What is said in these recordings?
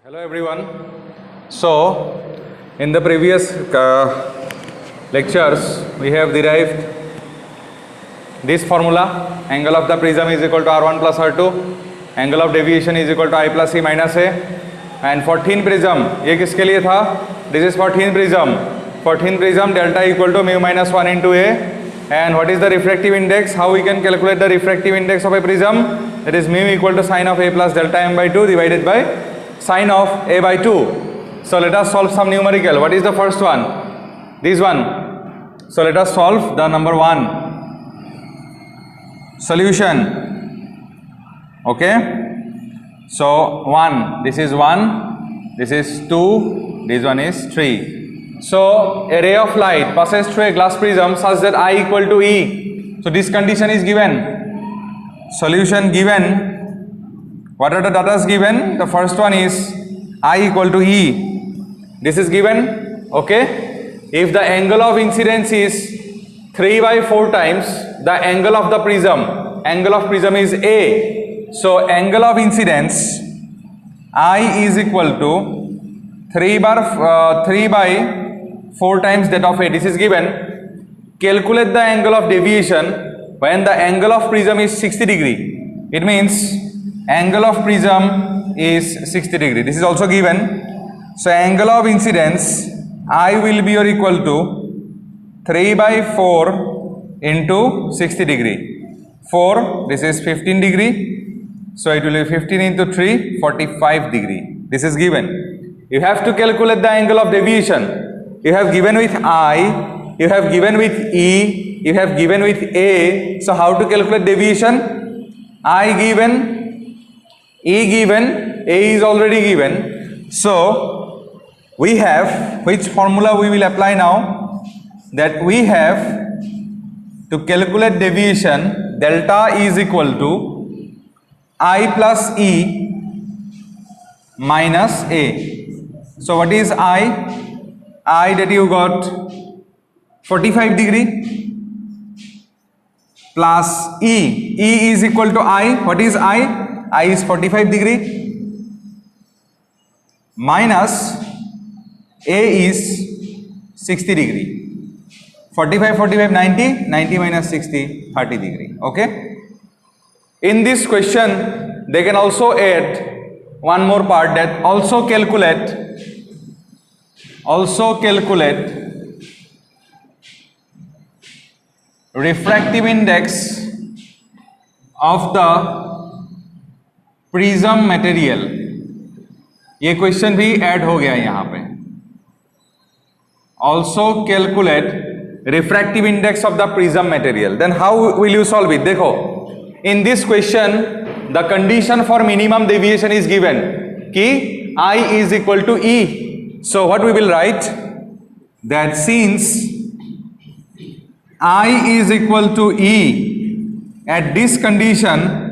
Hello everyone. So in the previous lectures we have derived this formula: angle of the prism is equal to r1 plus r2, angle of deviation is equal to I plus c minus a, and for thin prism, ये किसके लिए था? This is for thin prism. For thin prism delta equal to mu minus 1 into a. And what is the refractive index? How we can calculate the refractive index of a prism? That is mu equal to sine of a plus delta m by 2 divided by sine of a by 2. So let us solve some numerical. What is the first one? This one. So let us solve the number 1. Solution. Okay. So 1. This is 1. This is 2. This one is 3. So a ray of light passes through a glass prism such that I equal to E. So this condition is given. Solution given. What are the data given? The first one is I equal to E. This is given. Okay. If the angle of incidence is 3 by 4 times the angle of the prism is A. So angle of incidence I is equal to 3 by 4 times that of A. This is given. Calculate the angle of deviation when the angle of prism is 60 degree. It means angle of prism is 60 degree. This is also given. So angle of incidence I will be equal to 3 by 4 into 60 degree. 4, this is 15 degree. So it will be 15 into 3, 45 degree. This is given. You have to calculate the angle of deviation. You have given with I, you have given with E, you have given with A. So how to calculate deviation? I given, E given, A is already given. So we have, which formula we will apply now? That we have to calculate deviation, delta is equal to I plus E minus A. So what is I? I that you got 45 degree plus E. E is equal to I. What is I? I is 45 degree minus A is 60 degree. 45, 45, 90. 90 minus 60, 30 degree. Okay. In this question, they can also add one more part, that also calculate refractive index of the prism material. ये question भी add हो गया यहाँ पे. Also calculate refractive index of the prism material. Then how will you solve it? देखो, in this question the condition for minimum deviation is given कि I is equal to E. So what we will write? That since I is equal to E, at this condition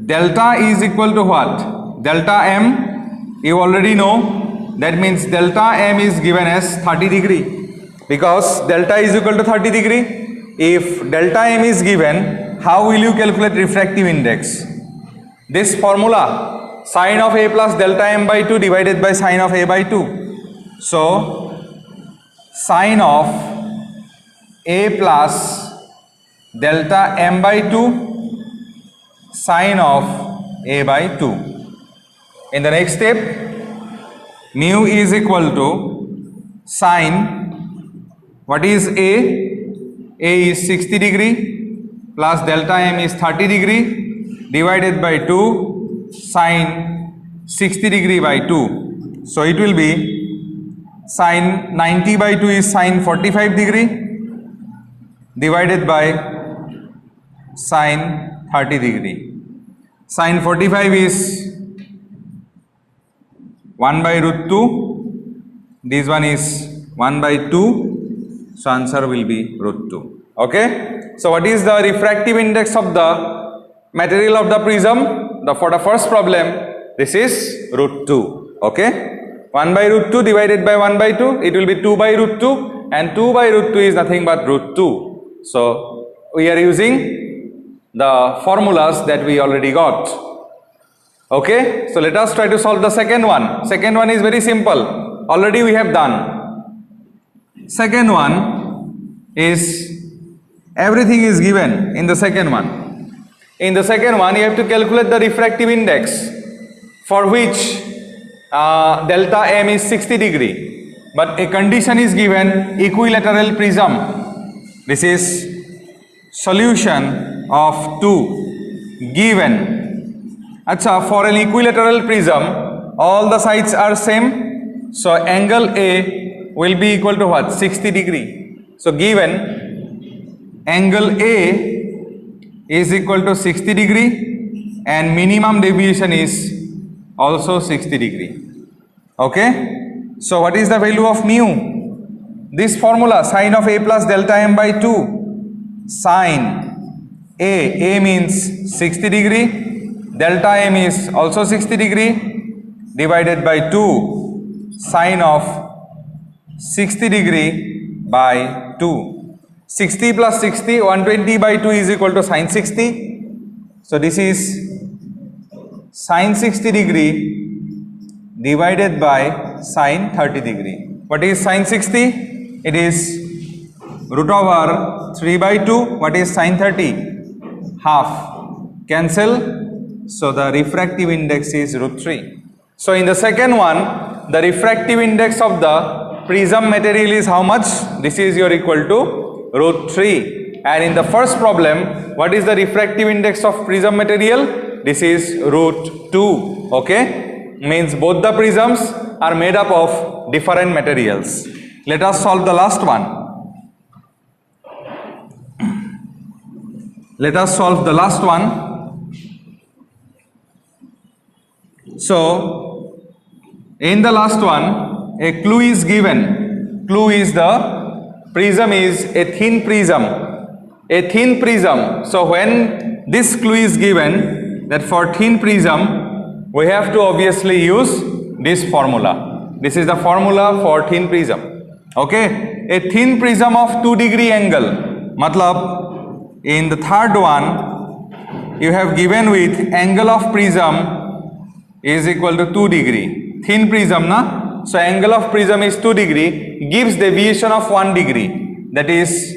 delta is equal to what? Delta M, you already know. That means delta M is given as 30 degree, because delta is equal to 30 degree. If delta M is given, how will you calculate refractive index? This formula, sine of A plus delta M by 2 divided by sine of A by 2. So sine of A plus delta M by 2, sine of A by 2. In the next step, mu is equal to sine, what is A? A is 60 degree plus delta M is 30 degree divided by 2 sine 60 degree by 2. So it will be sine 90 by 2 is sine 45 degree divided by sine 30 degree. Sine 45 is 1 by root 2. This one is 1 by 2. So answer will be root 2. Okay. So what is the refractive index of the material of the prism? For the first problem, this is root 2. Okay. 1 by root 2 divided by 1 by 2, it will be 2 by root 2, and 2 by root 2 is nothing but root 2. So we are using the formulas that we already got. Okay, so let us try to solve the second one. Second one is very simple. Already we have done. Second one is everything is given in the second one. In the second one, you have to calculate the refractive index for which delta M is 60 degree. But a condition is given, equilateral prism. This is solution of 2 given. Acha, for an equilateral prism, all the sides are same. So angle A will be equal to what? 60 degree. So given angle A is equal to 60 degree and minimum deviation is also 60 degree. Okay. So what is the value of mu? This formula, sine of A plus delta M by 2. Sine A means 60 degree. Delta M is also 60 degree divided by 2 sine of 60 degree by 2. 60 plus 60, 120 by 2 is equal to sine 60. So this is sine 60 degree divided by sine 30 degree. What is sine 60? It is root over 3 by 2. What is sine 30? Half. Cancel. So the refractive index is root 3. So in the second one, the refractive index of the prism material is how much? This is your equal to root 3. And in the first problem, what is the refractive index of prism material? This is root 2. Okay? Means both the prisms are made up of different materials. Let us solve the last one. Let us solve the last one. So, in the last one, a clue is given. Clue is the prism is a thin prism. A thin prism. So, when this clue is given, that for thin prism, we have to obviously use this formula. This is the formula for thin prism. Okay. A thin prism of 2 degree angle. Matlab, in the third one, you have given with angle of prism is equal to 2 degree. Thin prism, na? So angle of prism is 2 degree, gives deviation of 1 degree. That is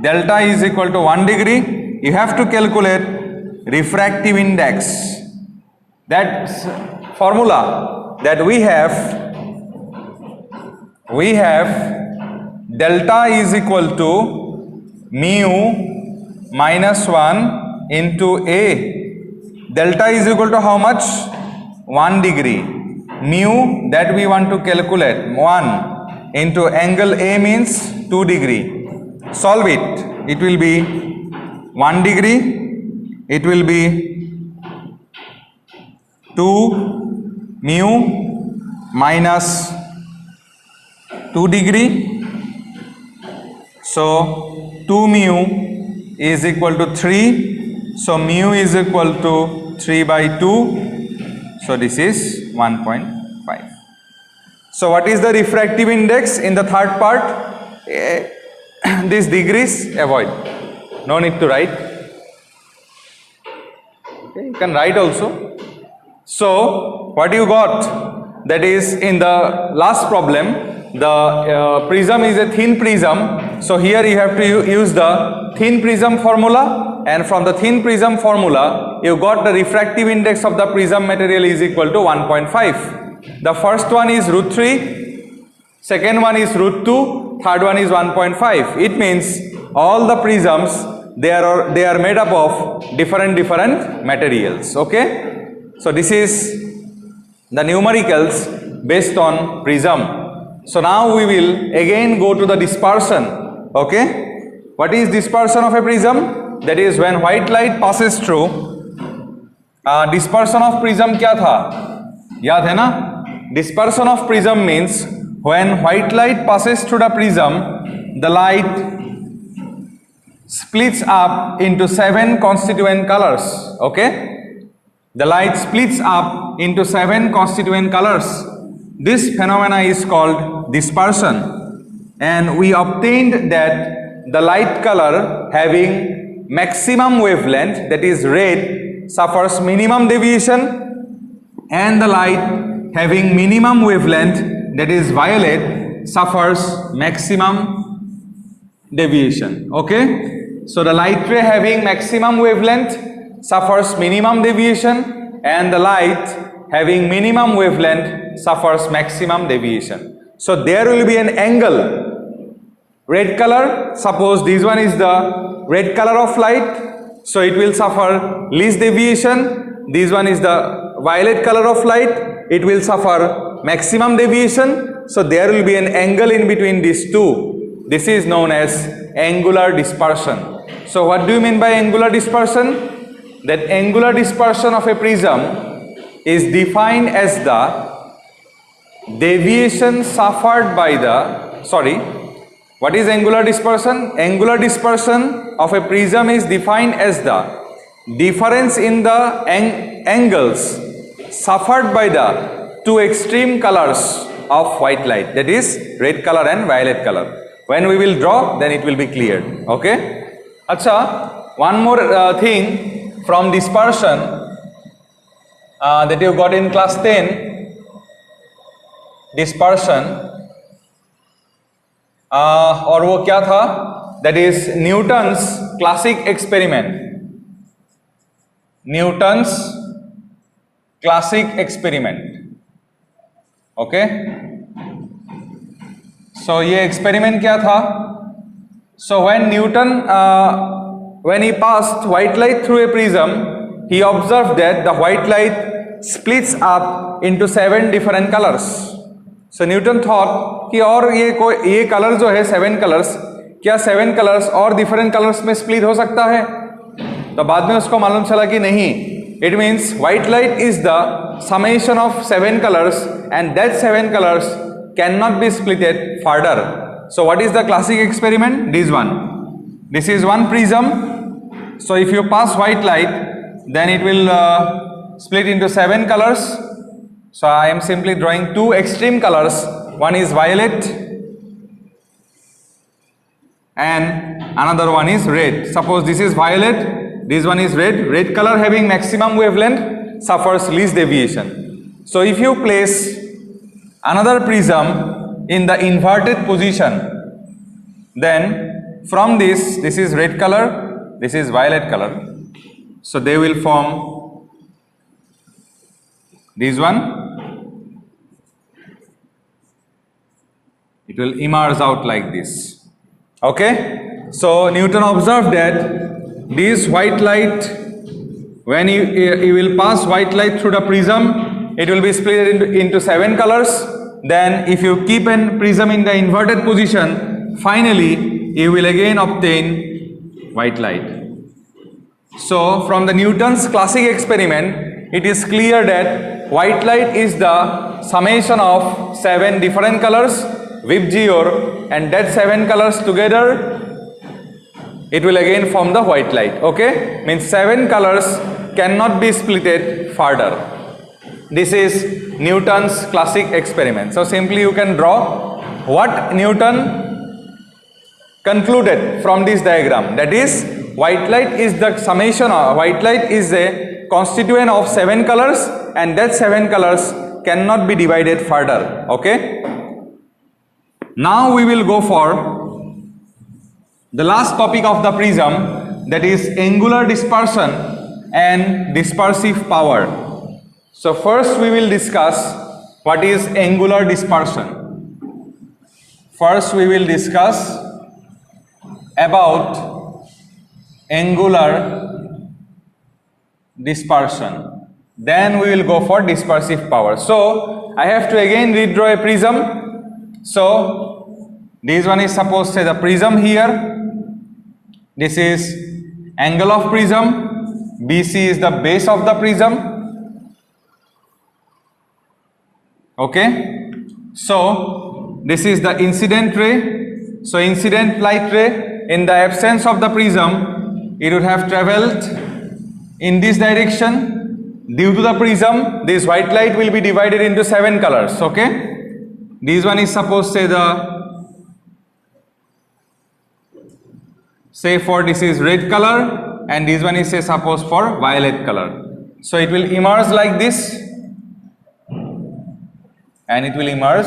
delta is equal to 1 degree. You have to calculate refractive index. That formula that we have delta is equal to mu minus 1 into A. Delta is equal to how much? 1 degree. Mu that we want to calculate 1 into angle A means 2 degree. Solve it. It will be 1 degree. It will be 2 mu minus 2 degree. So 2 mu is equal to 3. So mu is equal to 3 by 2. So this is 1.5. So what is the refractive index in the third part? These degrees avoid. No need to write. Okay, you can write also. So what you got? That is in the last problem, the prism is a thin prism. So here you have to use the thin prism formula. And from the thin prism formula, you got the refractive index of the prism material is equal to 1.5. The first one is root 3, second one is root 2, third one is 1.5. It means all the prisms, they are made up of different materials. Okay. So this is the numericals based on prism. So now we will again go to the dispersion. Okay. What is dispersion of a prism? That is when white light passes through. Dispersion of prism क्या था? याद है ना? Dispersion of prism means when white light passes through the prism, the light splits up into 7 constituent colors. Okay? The light splits up into 7 constituent colors. This phenomena is called dispersion. And we obtained that the light color having maximum wavelength, that is red, suffers minimum deviation, and the light having minimum wavelength, that is violet, suffers maximum deviation. Okay, so the light ray having maximum wavelength suffers minimum deviation, and the light having minimum wavelength suffers maximum deviation. So there will be an angle, red color, suppose this one is the red color of light, so it will suffer least deviation. This one is the violet color of light, it will suffer maximum deviation. So there will be an angle in between these two. This is known as angular dispersion. So what do you mean by angular dispersion? That angular dispersion of a prism is defined as the deviation suffered by the, what is angular dispersion? Angular dispersion of a prism is defined as the difference in the angles suffered by the two extreme colors of white light, that is red color and violet color. When we will draw, then it will be cleared. Okay. Acha, one more thing from dispersion that you got in class 10, dispersion, और वो क्या था? That is Newton's classic experiment. Newton's classic experiment. Okay. So ये experiment क्या था? So when Newton, when he passed white light through a prism, he observed that the white light splits up into 7 different colors. So Newton thought कि और ये colour जो है 7 colors, क्या 7 colors और different colors में split हो सकता है? तो बाद में उसको मालूम चला कि नहीं, it means white light is the summation of 7 colors and that 7 colors cannot be splitted further. So what is the classic experiment? This one. This is one prism. So if you pass white light, then it will split into 7 colors. So I am simply drawing 2 extreme colors. One is violet and another one is red. Suppose this is violet, this one is red. Red color having maximum wavelength suffers least deviation. So if you place another prism in the inverted position, then from this is red color, this is violet color. So they will form this one. It will emerge out like this. Okay. So Newton observed that this white light, when you will pass white light through the prism, it will be split into 7 colors. Then if you keep a prism in the inverted position, finally you will again obtain white light. So from the Newton's classic experiment, it is clear that white light is the summation of 7 different colors, Vibgyor, and that 7 colors together, it will again form the white light. Okay, means 7 colors cannot be splitted further. This is Newton's classic experiment. So simply you can draw what Newton concluded from this diagram, that is white light is the summation of, white light is a constituent of 7 colors and that 7 colors cannot be divided further. Okay. Now we will go for the last topic of the prism, that is angular dispersion and dispersive power. So first we will discuss what is angular dispersion. First we will discuss about angular dispersion. Then we will go for dispersive power. So I have to again redraw a prism. So this one is supposed to say the prism here. This is angle of prism. BC is the base of the prism. Okay. So this is the incident ray. So incident light ray, in the absence of the prism, it would have traveled in this direction. Due to the prism, this white light will be divided into 7 colors. Okay. This one is supposed to say for this is red color and this one is say suppose for violet color. So it will emerge like this. and it will emerge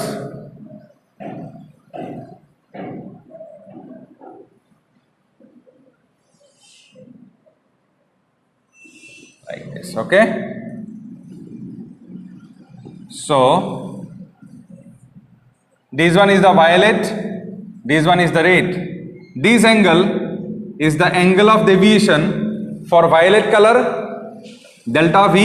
like this. Okay. So this one is the violet, this one is the red. This angle is the angle of deviation for violet color, delta V,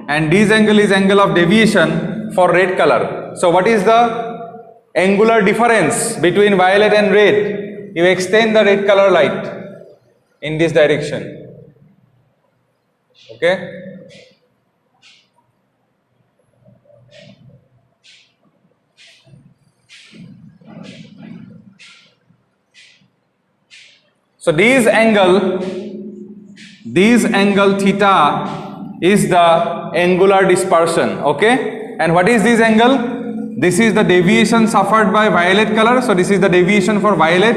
and this angle is angle of deviation for red color. So what is the angular difference between violet and red? You extend the red color light in this direction. Okay. So this angle theta is the angular dispersion. Okay. And what is this angle? This is the deviation suffered by violet color. So this is the deviation for violet,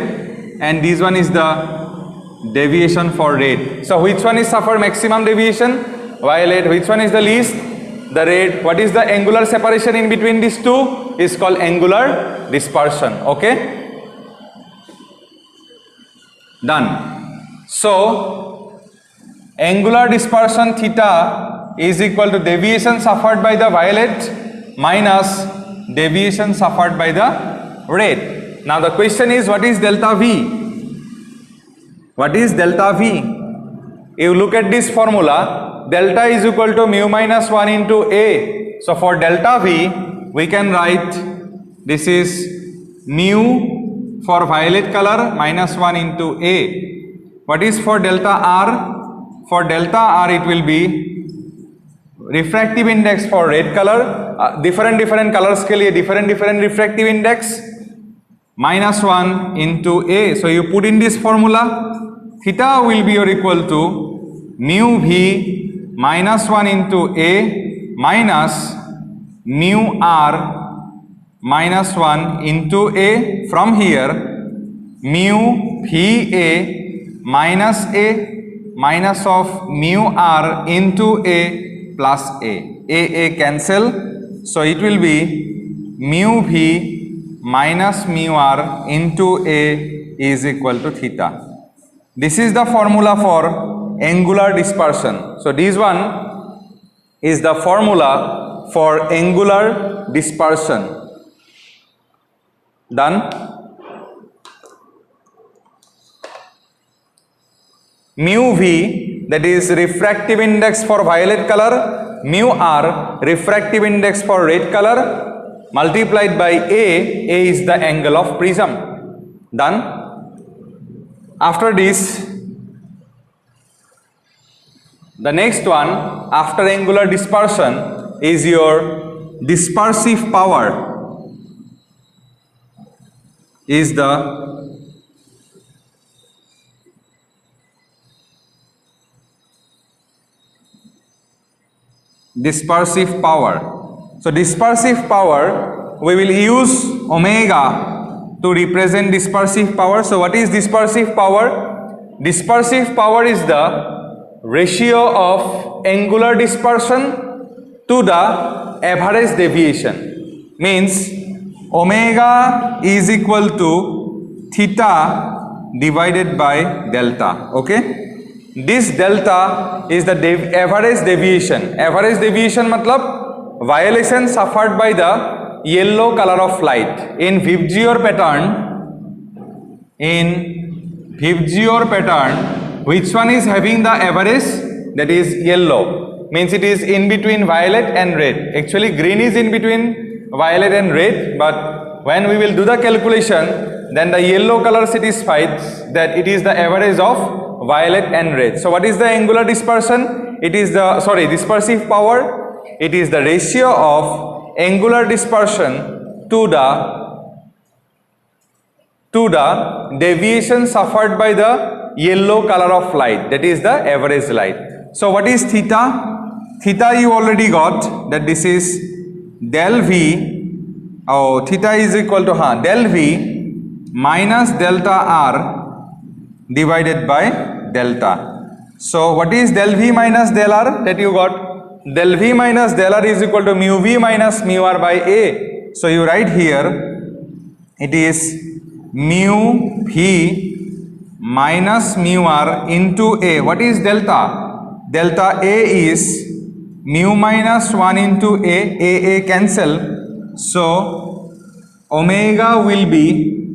and this one is the deviation for red. So which one is suffer maximum deviation? Violet. Which one is the least? The red. What is the angular separation in between these two? Is called angular dispersion. Okay. Done. So angular dispersion theta is equal to deviation suffered by the violet minus deviation suffered by the red. Now the question is, what is delta V? What is delta V? You look at this formula, delta is equal to mu minus 1 into A. So for delta V, we can write this is mu for violet color minus 1 into A. What is for delta R? For delta R it will be refractive index for red color, different colors के लिए different refractive index, minus 1 into A. So you put in this formula, theta will be or equal to mu V minus 1 into A minus mu R minus 1 into A. From here, mu VA minus A minus of mu R into A plus A cancel. So it will be mu V minus mu R into A is equal to theta. This is the formula for angular dispersion. So this one is the formula for angular dispersion. Done. Mu V, that is refractive index for violet color, mu R refractive index for red color, multiplied by A is the angle of prism. Done. After this, the next one after angular dispersion is your dispersive power. Is the dispersive power. So dispersive power, we will use omega to represent dispersive power. So what is dispersive power? Dispersive power is the ratio of angular dispersion to the average deviation. Means omega is equal to theta divided by delta. Okay. This delta is the average deviation. Average deviation matlab violation suffered by the yellow color of light. In Vibgyor pattern, which one is having the average? That is yellow. Means it is in between violet and red. Actually green is in between violet and red, but when we will do the calculation, then the yellow color satisfies that it is the average of violet and red. So what is the angular dispersion? It is the dispersive power. It is the ratio of angular dispersion to the deviation suffered by the yellow color of light, that is the average light. So what is theta? Theta you already got, that this is del V, theta is equal to del V minus delta R divided by delta. So what is del V minus del R? That you got del V minus del R is equal to mu V minus mu R by A. So you write here, it is mu V minus mu R into A. What is delta? Delta A is mu minus 1 into A cancel. So omega will be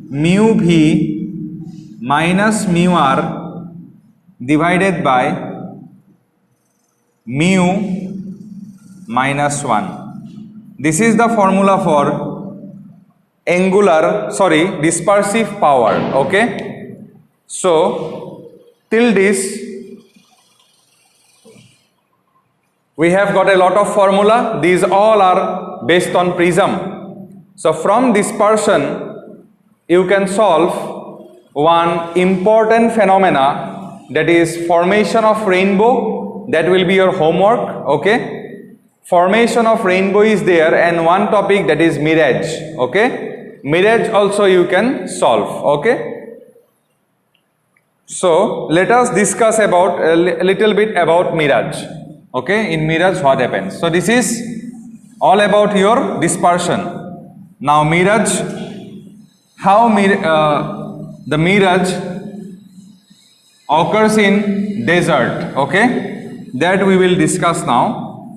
mu V minus mu R divided by mu minus 1. This is the formula for dispersive power. Okay, so till this we have got a lot of formula. These all are based on prism. So from dispersion you can solve one important phenomena, that is formation of rainbow. That will be your homework. Okay, formation of rainbow is there, and one topic, that is mirage. Okay, mirage also you can solve. Okay, so let us discuss about a little bit about mirage. Okay, in mirage what happens? So this is all about your dispersion. Now mirage, how the mirage occurs in desert. Okay, that we will discuss now.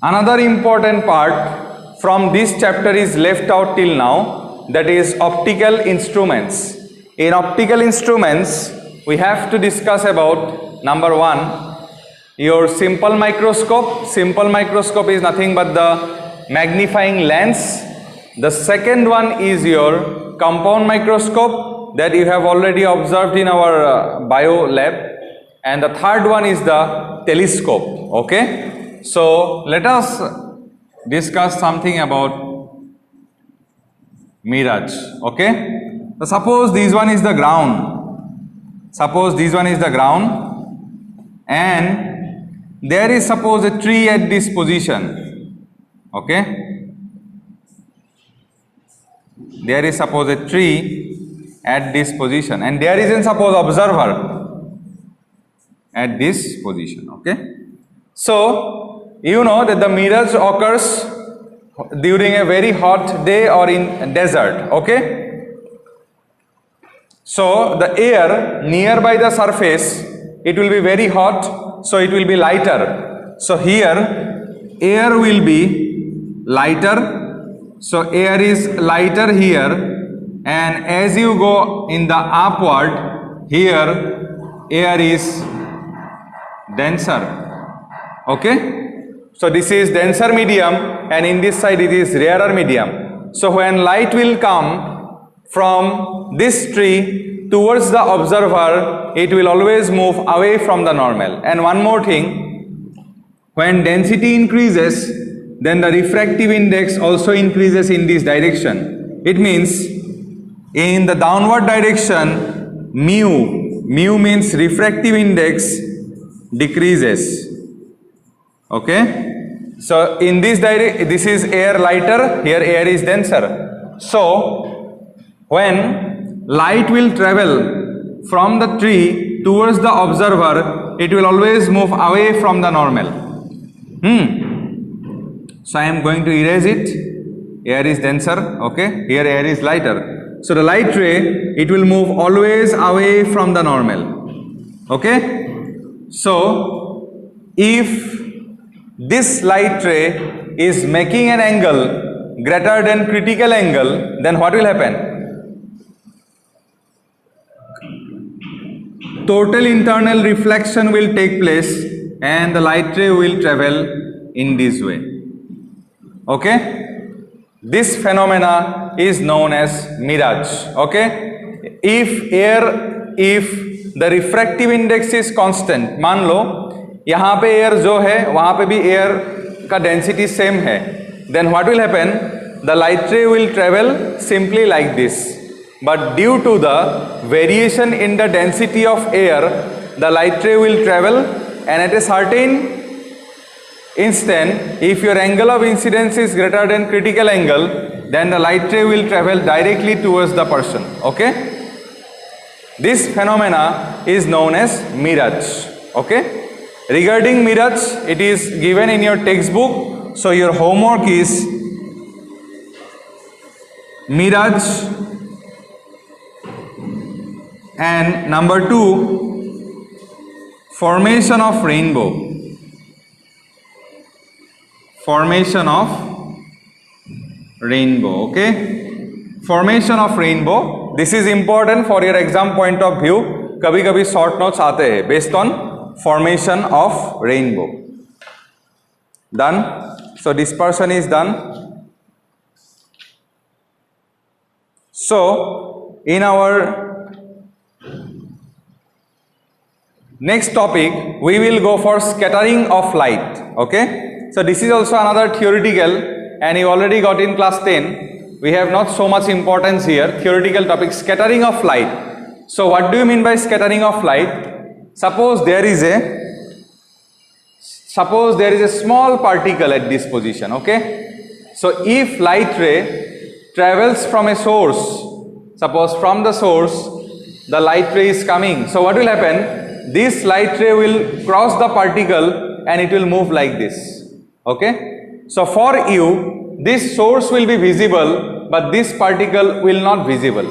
Another important part from this chapter is left out till now, that is optical instruments. In optical instruments we have to discuss about number 1, your simple microscope. Simple microscope is nothing but the magnifying lens. The second one is your compound microscope, that you have already observed in our bio lab, and the third one is the telescope. Okay, so let us discuss something about mirage. Okay, so suppose this one is the ground. Suppose this one is the ground, and there is suppose a tree at this position. Okay, there is suppose a tree at this position, and there is a suppose observer at this position. Okay, so you know that the mirage occurs during a very hot day or in desert. Okay, so the air nearby the surface, it will be very hot, so it will be lighter. So here air will be lighter, so air is lighter here, and as you go in the upward, here air is denser. Okay, so this is denser medium, and in this side it is rarer medium. So when light will come from this tree towards the observer, it will always move away from the normal. And one more thing, when density increases, then the refractive index also increases in this direction. It means in the downward direction, mu means refractive index decreases. Okay, so in this direction, this is air lighter, here air is denser. So when light will travel from the tree towards the observer, it will always move away from the normal. So I am going to erase it. Air is denser. Okay, here air is lighter. So the light ray, it will move always away from the normal. Okay, so if this light ray is making an angle greater than critical angle, then what will happen? Total internal reflection will take place, and the light ray will travel in this way. Okay, this phenomena is known as mirage. Okay, if the refractive index is constant, मान लो यहाँ पे air जो है वहाँ पे भी air का density same है, then what will happen? The light ray will travel simply like this. But due to the variation in the density of air, the light ray will travel, and at a certain instant, if your angle of incidence is greater than critical angle, then the light ray will travel directly towards the person. Okay, This phenomena is known as mirage. Okay. Regarding mirage, it is given in your textbook. So your homework is mirage, and number 2, formation of rainbow. Formation of rainbow. Okay. Formation of rainbow. This is important for your exam point of view. कभी कभी short notes आते हैं based on formation of rainbow. Done. So dispersion is done. So in our next topic we will go for scattering of light. Okay. So this is also another theoretical, and you already got in class 10. We have not so much importance here. Theoretical topic, scattering of light. So what do you mean by scattering of light? Suppose there is a small particle at this position. Okay. So if light ray travels from a source, suppose from the source the light ray is coming. So what will happen? This light ray will cross the particle and it will move like this. Okay. So for you, this source will be visible, but this particle will not be visible.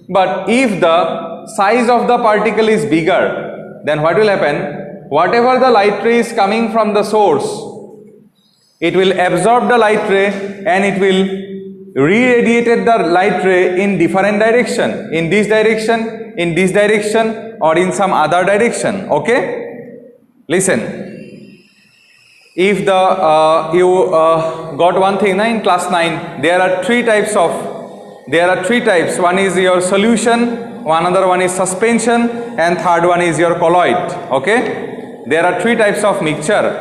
But if the size of the particle is bigger, then what will happen? Whatever the light ray is coming from the source, it will absorb the light ray and it will re-radiate the light ray in different direction, in this direction, or in some other direction. Okay. Listen. If you got one thing in class 9, there are three types. One is your solution, another one is suspension, and third one is your colloid. Okay. There are three types of mixture.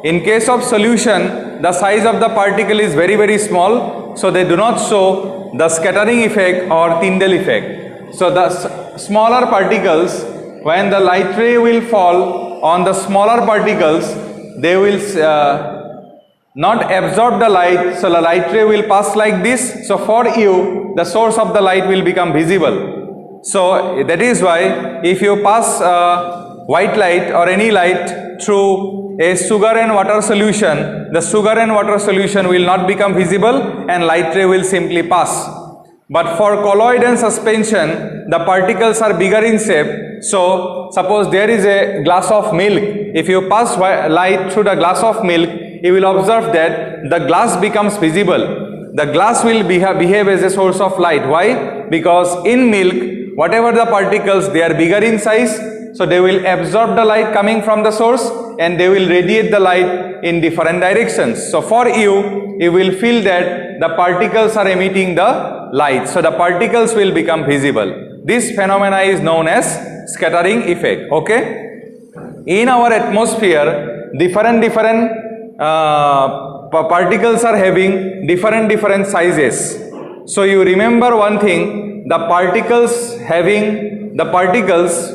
In case of solution, the size of the particle is very, very small, so they do not show the scattering effect or Tyndall effect. So the smaller particles, when the light ray will fall on the smaller particles, they will not absorb the light, so the light ray will pass like this. So for you, the source of the light will become visible. So that is why if you pass white light or any light through a sugar and water solution, the sugar and water solution will not become visible and light ray will simply pass. But for colloid and suspension, the particles are bigger in shape. So suppose there is a glass of milk. If you pass light through the glass of milk, you will observe that the glass becomes visible. The glass will behave as a source of light. Why? Because in milk, whatever the particles, they are bigger in size, so they will absorb the light coming from the source and they will radiate the light in different directions. So for you, you will feel that the particles are emitting the light, so the particles will become visible. This phenomena is known as scattering effect. Okay. In our atmosphere, different particles are having different sizes. So you remember one thing, the particles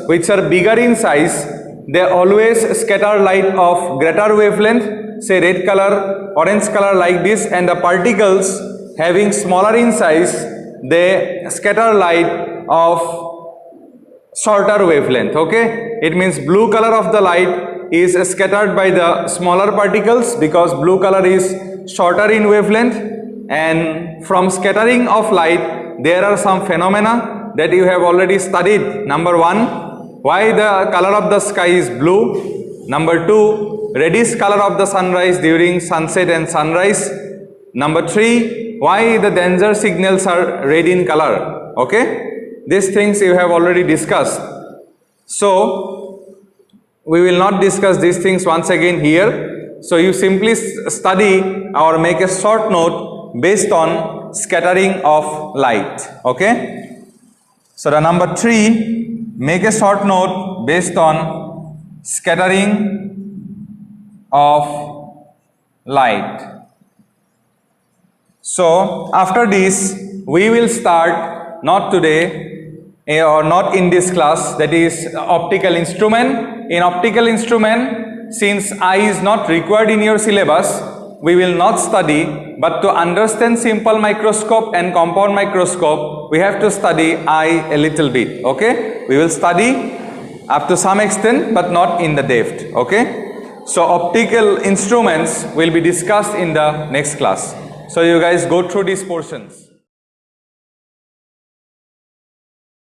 which are bigger in size, they always scatter light of greater wavelength, say red color, orange color like this, and the particles having smaller in size, they scatter light of shorter wavelength. Okay, it means blue color of the light is scattered by the smaller particles because blue color is shorter in wavelength. And from scattering of light, there are some phenomena that you have already studied. Number 1, why the color of the sky is blue. Number 2, reddish color of the sunrise during sunset and sunrise. Number 3, why the danger signals are red in color. Okay, these things you have already discussed. So we will not discuss these things once again here. So you simply study or make a short note based on scattering of light. Okay, so the number 3, make a short note based on scattering of light. So after this we will start, not today or not in this class, that is optical instrument. In optical instrument, since eye is not required in your syllabus, we will not study But to understand simple microscope and compound microscope, we have to study eye a little bit. Okay, we will study up to some extent, but not in the depth. Okay. So optical instruments will be discussed in the next class. So you guys go through these portions.